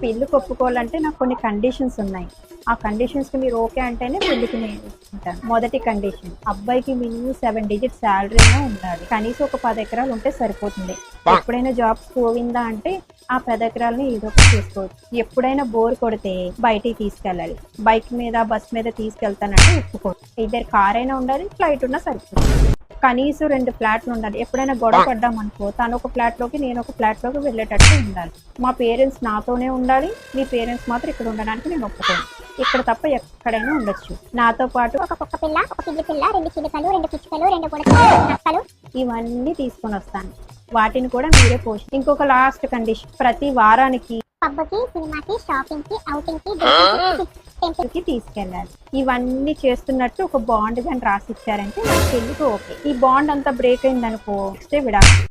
పెళ్లికి ఒప్పుకోవాలంటే నాకు కొన్ని కండిషన్స్ ఉన్నాయి. ఆ కండిషన్స్ కి మీరు ఓకే అంటేనే పెళ్లికి నేను ఒప్పుకుంటాను. మొదటి కండిషన్, అబ్బాయికి మినిమం 7 డిజిట్ శాలరీ అయినా ఉండాలి. కనీసం ఒక 10 ఎకరాలు ఉంటే సరిపోతుంది. ఎప్పుడైనా జాబ్స్ పోయిందా అంటే ఆ 10 ఎకరాలని ఏదో ఒకటి చేసుకోవచ్చు. ఎప్పుడైనా బోర్ కొడితే బయటికి తీసుకెళ్ళాలి. బైక్ మీద బస్ మీద తీసుకెళ్తానంటే ఒప్పుకోవచ్చు. ఇద్దరు కార్ అయినా ఉండాలి, ఫ్లైట్ ఉన్నా సరిపోతుంది. కనీసం 2 ఫ్లాట్లు ఉండాలి. ఎప్పుడైనా గొడవ పడ్డామనుకో తను ఒక ఫ్లాట్ లోకి నేను ఒక ఫ్లాట్ లోకి వెళ్ళేటట్టు ఉండాలి. మా పేరెంట్స్ నాతోనే ఉండాలి. మీ పేరెంట్స్ మాత్రం ఇక్కడ ఉండడానికి నేను ఒప్పుకోను. ఇక్కడ తప్ప ఎక్కడైనా ఉండొచ్చు. నాతో పాటు ఒక కుక్క పిల్ల, ఒక పిల్లి పిల్ల, 2 చిలుకలు, 2 పిచ్చుకలు, 2 పుడకలు, 2 నక్కలు ఇవన్నీ తీసుకొని వస్తాను. వాటిని కూడా మీరే పోషి. ఇంకొక లాస్ట్ కండిషన్, ప్రతి వారానికి పబ్కి, సినిమాకి, షాపింగ్ కి, అవుటింగ్ కి, టెంపుల్ కి తీసుకెళ్ళాలి. ఇవన్నీ చేస్తున్నట్టు ఒక బాండ్ గాని రాసిచ్చారంటే నాకు పెళ్లికి ఓకే. ఈ బాండ్ అంతా బ్రేక్ అయిందనుకో నెక్స్ట్ విడాకులు.